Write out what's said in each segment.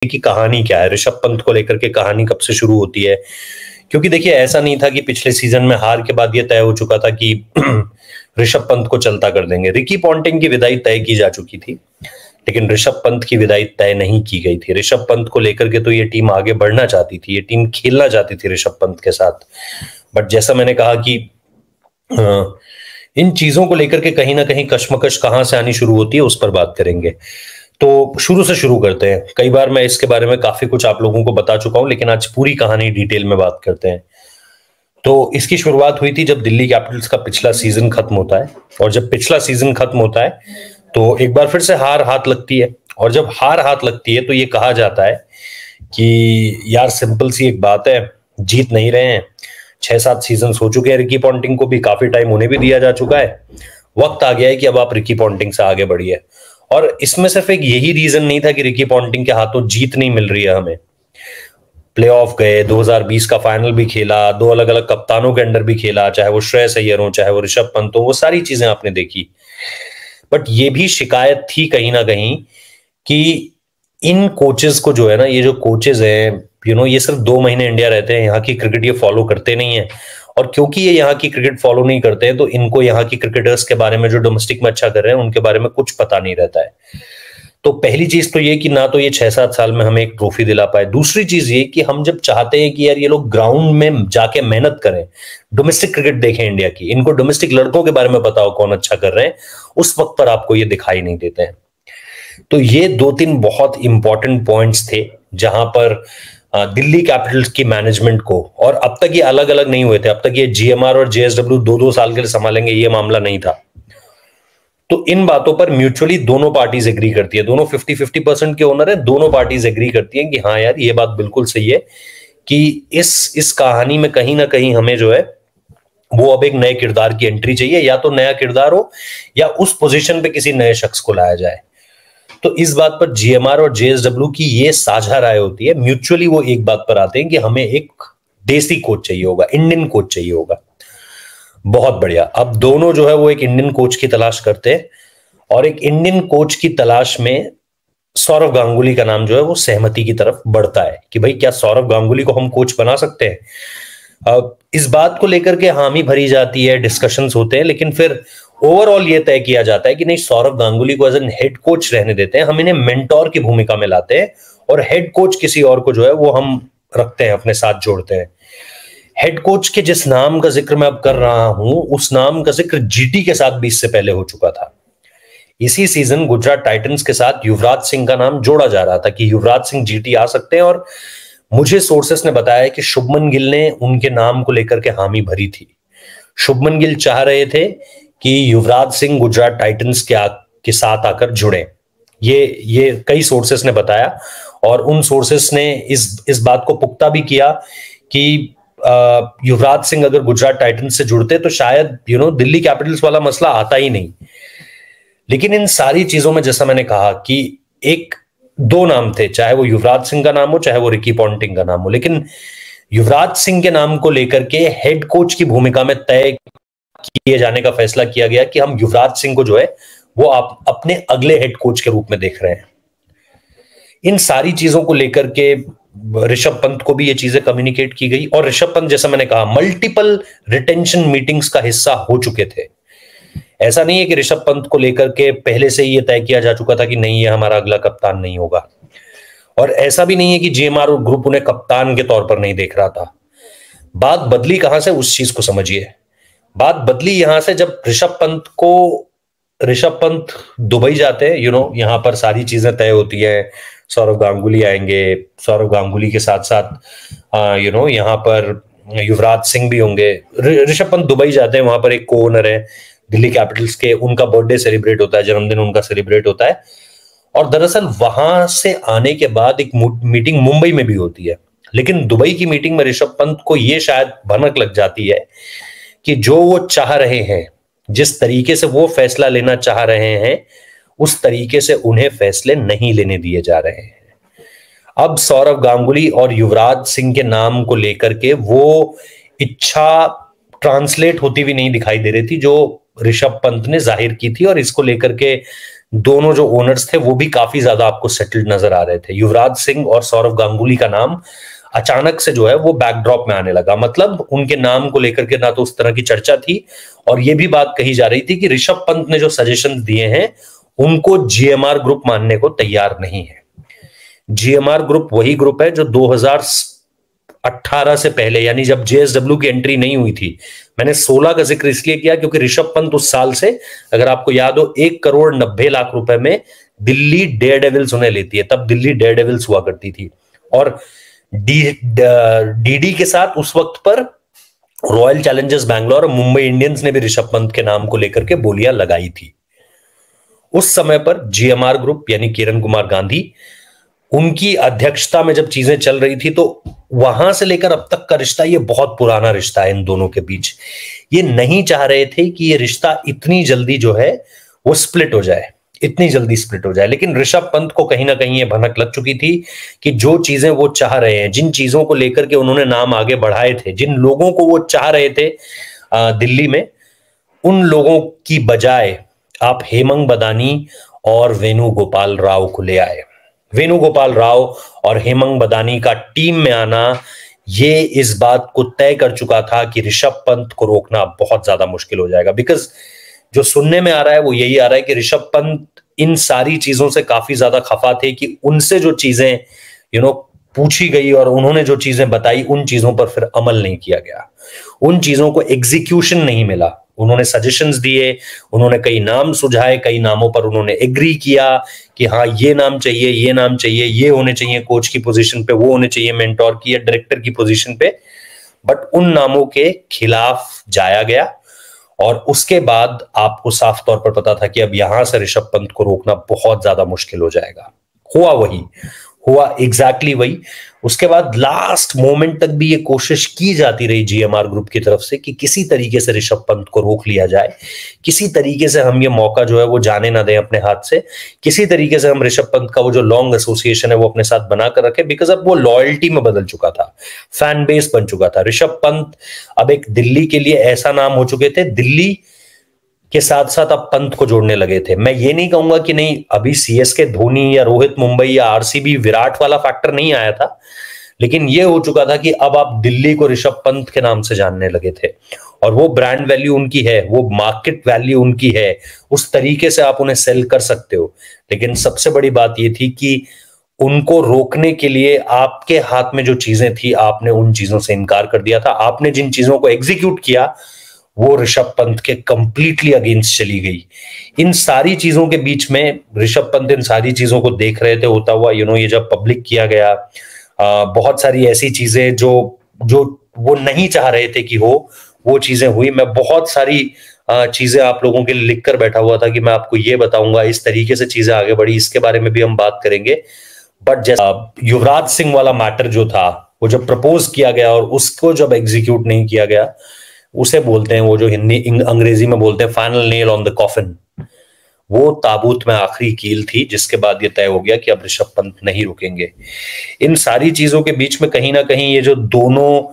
की कहानी क्या है, ऋषभ पंत को लेकर के कहानी कब से शुरू होती है। क्योंकि देखिए ऐसा नहीं था कि पिछले सीजन में हार के बाद ये तय हो चुका था कि ऋषभ पंत को चलता कर देंगे। रिकी पॉन्टिंग की विदाई तय की जा चुकी थी, लेकिन ऋषभ पंत की विदाई तय नहीं की गई थी। ऋषभ पंत को लेकर के तो ये टीम आगे बढ़ना चाहती थी, ये टीम खेलना चाहती थी ऋषभ पंत के साथ। बट जैसा मैंने कहा कि इन चीजों को लेकर के कहीं ना कहीं कश्मकश कहां से आनी शुरू होती है, उस पर बात करेंगे। तो शुरू से शुरू करते हैं। कई बार मैं इसके बारे में काफी कुछ आप लोगों को बता चुका हूं, लेकिन आज पूरी कहानी डिटेल में बात करते हैं। तो इसकी शुरुआत हुई थी जब दिल्ली कैपिटल्स का पिछला सीजन खत्म होता है। और जब पिछला सीजन खत्म होता है तो एक बार फिर से हार हाथ लगती है। और जब हार हाथ लगती है तो ये कहा जाता है कि यार सिंपल सी एक बात है, जीत नहीं रहे हैं, 6-7 सीजन हो चुके हैं, रिकी पॉन्टिंग को भी काफी टाइम उन्हें भी दिया जा चुका है, वक्त आ गया है कि अब आप रिकी पॉन्टिंग से आगे बढ़िए। और इसमें सिर्फ एक यही रीजन नहीं था कि रिकी पॉन्टिंग के हाथों जीत नहीं मिल रही है हमें। प्लेऑफ गए, 2020 का फाइनल भी खेला, 2 अलग अलग कप्तानों के अंडर भी खेला, चाहे वो श्रेयस अय्यर हो, चाहे वो ऋषभ पंत हो, वो सारी चीजें आपने देखी। बट ये भी शिकायत थी कहीं ना कहीं कि इन कोचेस को जो है ना, ये जो कोचेस हैं ये सिर्फ 2 महीने इंडिया रहते हैं, यहाँ की क्रिकेट ये फॉलो करते नहीं है। और क्योंकि ये यहाँ की क्रिकेट फॉलो नहीं करते हैं तो इनको यहाँ की क्रिकेटर्स के बारे में जो डोमेस्टिक में अच्छा कर रहे हैं उनके बारे में कुछ पता नहीं रहता है। तो पहली चीज तो ये कि ना तो ये 6-7 साल में हमें एक ट्रॉफी दिला पाए। दूसरी चीज ये कि हम जब चाहते हैं कि यार ये लोग ग्राउंड में जाके मेहनत करें, डोमेस्टिक क्रिकेट देखें इंडिया की, इनको डोमेस्टिक लड़कों के बारे में पता हो कौन अच्छा कर रहे हैं, उस वक्त पर आपको ये दिखाई नहीं देते हैं। तो ये 2-3 बहुत इंपॉर्टेंट पॉइंट्स थे जहां पर दिल्ली कैपिटल्स की मैनेजमेंट को, और अब तक ये अलग अलग नहीं हुए थे, अब तक ये जीएमआर और जेएसडब्ल्यू 2-2 साल के लिए संभालेंगे, ये मामला नहीं था। तो इन बातों पर म्यूचुअली दोनों पार्टीज एग्री करती है, दोनों 50-50% के ओनर है, दोनों पार्टीज एग्री करती हैं कि हाँ यार ये बात बिल्कुल सही है कि इस कहानी में कहीं ना कहीं हमें जो है वो अब एक नए किरदार की एंट्री चाहिए, या तो नया किरदार हो या उस पोजीशन पे किसी नए शख्स को लाया जाए। तो इस बात पर जीएमआर और जेएसडब्ल्यू की ये साझा राय होती है, म्यूचुअली वो एक बात पर आते हैं कि हमें एक देसी कोच चाहिए होगा, इंडियन कोच चाहिए होगा। बहुत बढ़िया। अब दोनों जो है वो एक इंडियन कोच की तलाश करते हैं, और एक इंडियन कोच की तलाश में सौरव गांगुली का नाम जो है वो सहमति की तरफ बढ़ता है कि भाई क्या सौरव गांगुली को हम कोच बना सकते हैं। अब इस बात को लेकर के हामी भरी जाती है, डिस्कशंस होते हैं, लेकिन फिर ओवरऑल ये तय किया जाता है कि नहीं, सौरव गांगुली को एज एन हेड कोच रहने देते हैं, हम इन्हें मेंटोर की भूमिका में लाते हैं, और हेड कोच किसी और को जो है वो हम रखते हैं, अपने साथ जोड़ते हैं। हेड कोच के जिस नाम का जिक्र मैं अब कर रहा हूं, उस नाम का जिक्र जीटी के साथ भी इससे पहले हो चुका था। इसी सीजन गुजरात टाइटंस के साथ युवराज सिंह का नाम जोड़ा जा रहा था कि युवराज सिंह जीटी आ सकते हैं, और मुझे सोर्सेस ने बताया कि शुभमन गिल ने उनके नाम को लेकर के हामी भरी थी। शुभमन गिल चाह रहे थे कि युवराज सिंह गुजरात टाइटंस के साथ आकर जुड़े। ये कई सोर्सेस ने बताया, और उन सोर्सेस ने इस बात को पुख्ता भी किया कि युवराज सिंह अगर गुजरात टाइटंस से जुड़ते तो शायद दिल्ली कैपिटल्स वाला मसला आता ही नहीं। लेकिन इन सारी चीजों में जैसा मैंने कहा कि एक 2 नाम थे, चाहे वो युवराज सिंह का नाम हो चाहे वो रिकी पॉन्टिंग का नाम हो, लेकिन युवराज सिंह के नाम को लेकर के हेड कोच की भूमिका में तय किए जाने का फैसला किया गया कि हम युवराज सिंह को जो है वो आप अपने अगले हेड कोच के रूप में देख रहे हैं। इन सारी चीजों को लेकर के ऋषभ पंत को भी ये चीजें कम्युनिकेट की गई, और ऋषभ पंत जैसा मैंने कहा मल्टीपल रिटेंशन मीटिंग्स का हिस्सा हो चुके थे। ऐसा नहीं है कि ऋषभ पंत को लेकर के पहले से ही ये तय किया जा चुका था कि नहीं ये हमारा अगला कप्तान नहीं होगा, और ऐसा भी नहीं है कि जीएमआर ग्रुप उन्हें कप्तान के तौर पर नहीं देख रहा था। बात बदली कहां से, उस चीज को समझिए। बात बदली यहां से जब ऋषभ पंत दुबई जाते हैं, यहां पर सारी चीजें तय होती है, सौरव गांगुली आएंगे, सौरव गांगुली के साथ साथ यहां पर युवराज सिंह भी होंगे। ऋषभ पंत दुबई जाते हैं, वहां पर एक को ओनर है दिल्ली कैपिटल्स के, उनका बर्थडे सेलिब्रेट होता है, जन्मदिन उनका सेलिब्रेट होता है, और दरअसल वहां से आने के बाद एक मीटिंग मुंबई में भी होती है। लेकिन दुबई की मीटिंग में ऋषभ पंत को यह शायद भनक लग जाती है कि जो वो चाह रहे हैं, जिस तरीके से वो फैसला लेना चाह रहे हैं, उस तरीके से उन्हें फैसले नहीं लेने दिए जा रहे हैं। अब सौरव गांगुली और युवराज सिंह के नाम को लेकर के वो इच्छा ट्रांसलेट होती भी नहीं दिखाई दे रही थी जो ऋषभ पंत ने जाहिर की थी, और इसको लेकर के दोनों जो ओनर्स थे वो भी काफी ज्यादा आपको सेटल्ड नजर आ रहे थे। युवराज सिंह और सौरव गांगुली का नाम अचानक से जो है वो बैकड्रॉप में आने लगा, मतलब उनके नाम को लेकर के ना तो उस तरह की चर्चा थी, और ये भी बात कही जा रही थी कि ऋषभ पंत ने जो सजेशन दिए हैं उनको जीएमआर ग्रुप मानने को तैयार नहीं है। जीएमआर ग्रुप वही ग्रुप है जो 2018 से पहले, यानी जब जेएसडब्ल्यू की एंट्री नहीं हुई थी, मैंने 16 का जिक्र इसलिए किया क्योंकि ऋषभ पंत उस साल से, अगर आपको याद हो, 1,90,00,000 रुपए में दिल्ली डेयरडेविल्स उन्हें लेती है। तब दिल्ली डेयरडेविल्स हुआ करती थी, और डीडी के साथ उस वक्त पर रॉयल चैलेंजर्स बैंगलोर और मुंबई इंडियंस ने भी ऋषभ पंत के नाम को लेकर के बोलियां लगाई थी। उस समय पर जीएमआर ग्रुप यानी किरण कुमार गांधी, उनकी अध्यक्षता में जब चीजें चल रही थी, तो वहां से लेकर अब तक का रिश्ता, ये बहुत पुराना रिश्ता है इन दोनों के बीच। ये नहीं चाह रहे थे कि ये रिश्ता इतनी जल्दी जो है वो स्प्लिट हो जाए, इतनी जल्दी स्प्लिट हो जाए, लेकिन ऋषभ पंत को कहीं ना कहीं ये भनक लग चुकी थी कि जो चीजें वो चाह रहे हैं, जिन चीजों को लेकर के उन्होंने नाम आगे बढ़ाए थे, जिन लोगों को वो चाह रहे थे दिल्ली में, उन लोगों की बजाय आप हेमंग बदानी और वेणुगोपाल राव को ले आए। वेणुगोपाल राव और हेमंग बदानी का टीम में आना, ये इस बात को तय कर चुका था कि ऋषभ पंत को रोकना बहुत ज्यादा मुश्किल हो जाएगा। बिकॉज जो सुनने में आ रहा है वो यही आ रहा है कि ऋषभ पंत इन सारी चीजों से काफी ज्यादा खफा थे कि उनसे जो चीजें पूछी गई और उन्होंने जो चीजें बताई, उन चीजों पर फिर अमल नहीं किया गया, उन चीजों को एग्जीक्यूशन नहीं मिला। उन्होंने सजेशंस दिए, उन्होंने कई नाम सुझाए, कई नामों पर उन्होंने एग्री किया कि हाँ ये नाम चाहिए, ये नाम चाहिए, ये होने चाहिए कोच की पोजीशन पे, वो होने चाहिए मेंटोर की या डायरेक्टर की पोजीशन पे, बट उन नामों के खिलाफ जाया गया। और उसके बाद आपको साफ तौर पर पता था कि अब यहां से ऋषभ पंत को रोकना बहुत ज्यादा मुश्किल हो जाएगा। हुआ एग्जैक्टली वही। उसके बाद लास्ट मोमेंट तक भी ये कोशिश की जाती रही जीएमआर ग्रुप की तरफ से कि किसी तरीके से ऋषभ पंत को रोक लिया जाए, किसी तरीके से हम ये मौका जो है वो जाने ना दें अपने हाथ से, किसी तरीके से हम ऋषभ पंत का वो जो लॉन्ग एसोसिएशन है वो अपने साथ बनाकर रखें। बिकॉज अब वो लॉयल्टी में बदल चुका था, फैन बेस बन चुका था। ऋषभ पंत अब एक दिल्ली के लिए ऐसा नाम हो चुके थे, दिल्ली के साथ साथ अब पंत को जोड़ने लगे थे। मैं ये नहीं कहूंगा कि नहीं, अभी सीएसके धोनी या रोहित मुंबई या आरसीबी विराट वाला फैक्टर नहीं आया था, लेकिन ये हो चुका था कि अब आप दिल्ली को ऋषभ पंत के नाम से जानने लगे थे, और वो ब्रांड वैल्यू उनकी है, वो मार्केट वैल्यू उनकी है, उस तरीके से आप उन्हें सेल कर सकते हो। लेकिन सबसे बड़ी बात ये थी कि उनको रोकने के लिए आपके हाथ में जो चीजें थी, आपने उन चीजों से इनकार कर दिया था। आपने जिन चीजों को एग्जीक्यूट किया वो ऋषभ पंत के कंप्लीटली अगेंस्ट चली गई। इन सारी चीजों के बीच में ऋषभ पंत इन सारी चीजों को देख रहे थे होता हुआ। ये जब पब्लिक किया गया, बहुत सारी ऐसी चीजें जो वो नहीं चाह रहे थे कि हो, वो चीजें हुई। मैं बहुत सारी चीजें आप लोगों के लिए लिख कर बैठा हुआ था कि मैं आपको ये बताऊंगा, इस तरीके से चीजें आगे बढ़ी, इसके बारे में भी हम बात करेंगे। बट जैसा युवराज सिंह वाला मैटर जो था, वो जब प्रपोज किया गया और उसको जब एग्जीक्यूट नहीं किया गया, उसे बोलते हैं, वो जो हिंदी अंग्रेजी में बोलते हैं final nail on the coffin, वो ताबूत में आखिरी कील थी, जिसके बाद ये तय हो गया कि अब ऋषभ पंत नहीं रुकेंगे। इन सारी चीजों के बीच में कहीं ना कहीं ये जो दोनों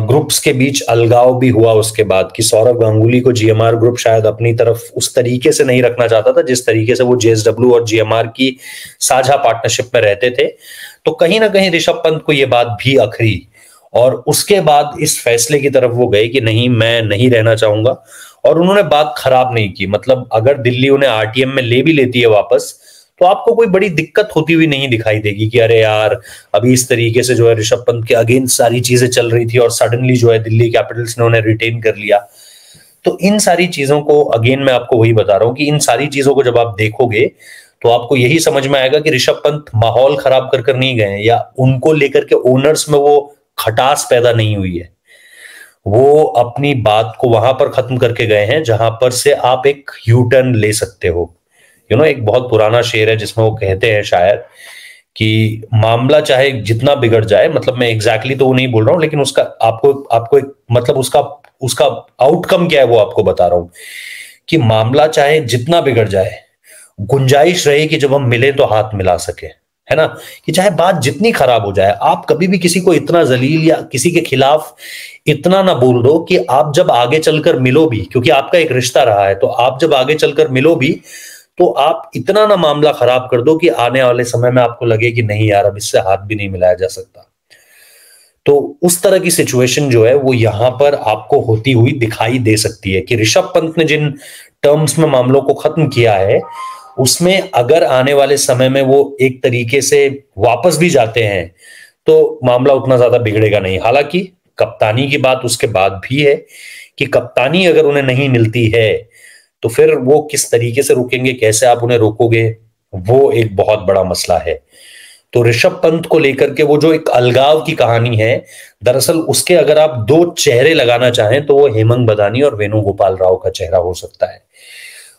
ग्रुप्स के बीच अलगाव भी हुआ उसके बाद, कि सौरव गांगुली को जीएमआर ग्रुप शायद अपनी तरफ उस तरीके से नहीं रखना चाहता था जिस तरीके से वो जेएसडब्ल्यू और जीएमआर की साझा पार्टनरशिप में रहते थे। तो कहीं ना कहीं ऋषभ पंत को ये बात भी अखरी, और उसके बाद इस फैसले की तरफ वो गए कि नहीं, मैं नहीं रहना चाहूंगा। और उन्होंने बात खराब नहीं की, मतलब अगर दिल्ली उन्हें आरटीएम में ले भी लेती है वापस, तो आपको कोई बड़ी दिक्कत होती हुई नहीं दिखाई देगी कि अरे यार अभी इस तरीके से जो है ऋषभ पंत के अगेंस्ट सारी चीजें चल रही थी और सडनली जो है दिल्ली कैपिटल्स ने उन्हें रिटेन कर लिया। तो इन सारी चीजों को, अगेन मैं आपको वही बता रहा हूं कि इन सारी चीजों को जब आप देखोगे तो आपको यही समझ में आएगा कि ऋषभ पंत माहौल खराब कर नहीं गए, या उनको लेकर के ओनर्स में वो खटास पैदा नहीं हुई है। वो अपनी बात को वहां पर खत्म करके गए हैं जहां पर से आप एक यू टर्न ले सकते हो। एक बहुत पुराना शेर है जिसमें वो कहते हैं शायर कि मामला चाहे जितना बिगड़ जाए, मतलब मैं एग्जैक्टली तो वो नहीं बोल रहा हूं, लेकिन उसका आपको एक मतलब उसका आउटकम क्या है वो आपको बता रहा हूं, कि मामला चाहे जितना बिगड़ जाए, गुंजाइश रहे कि जब हम मिले तो हाथ मिला सके, है ना। कि चाहे बात जितनी खराब हो जाए, आप कभी भी किसी को इतना जलील या किसी के खिलाफ इतना ना बोल दो कि आप जब आगे चलकर मिलो भी, क्योंकि आपका एक रिश्ता रहा है, तो आप जब आगे चलकर मिलो भी तो आप इतना ना मामला खराब कर दो कि आने वाले समय में आपको लगे कि नहीं यार, अब इससे हाथ भी नहीं मिलाया जा सकता। तो उस तरह की सिचुएशन जो है वो यहां पर आपको होती हुई दिखाई दे सकती है कि ऋषभ पंत ने जिन टर्म्स में मामलों को खत्म किया है, उसमें अगर आने वाले समय में वो एक तरीके से वापस भी जाते हैं तो मामला उतना ज्यादा बिगड़ेगा नहीं। हालांकि कप्तानी की बात उसके बाद भी है कि कप्तानी अगर उन्हें नहीं मिलती है तो फिर वो किस तरीके से रुकेंगे, कैसे आप उन्हें रोकोगे, वो एक बहुत बड़ा मसला है। तो ऋषभ पंत को लेकर के वो जो एक अलगाव की कहानी है, दरअसल उसके अगर आप दो चेहरे लगाना चाहें तो वो हेमंत बदानी और वेणुगोपाल राव का चेहरा हो सकता है।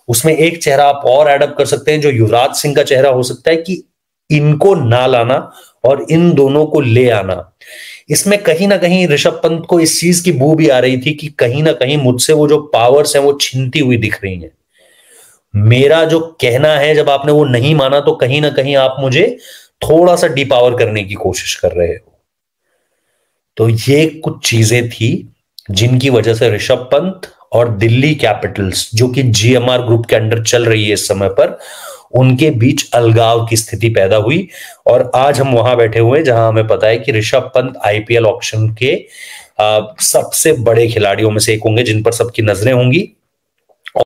उसमें एक चेहरा आप और एडअप कर सकते हैं जो युवराज सिंह का चेहरा हो सकता है कि इनको ना लाना और इन दोनों को ले आना। इसमें कहीं ना कहीं ऋषभ पंत को इस चीज की बू भी आ रही थी कि कहीं ना कहीं मुझसे वो जो पावर्स हैं वो छीनती हुई दिख रही हैं। मेरा जो कहना है जब आपने वो नहीं माना तो कहीं ना कहीं आप मुझे थोड़ा सा डिपावर करने की कोशिश कर रहे हो। तो ये कुछ चीजें थी जिनकी वजह से ऋषभ पंत और दिल्ली कैपिटल्स, जो कि जीएमआर ग्रुप के अंडर चल रही है इस समय पर, उनके बीच अलगाव की स्थिति पैदा हुई। और आज हम वहां बैठे हुए हैं जहां हमें पता है कि ऋषभ पंत आईपीएल ऑक्शन के सबसे बड़े खिलाड़ियों में से एक होंगे जिन पर सबकी नजरें होंगी।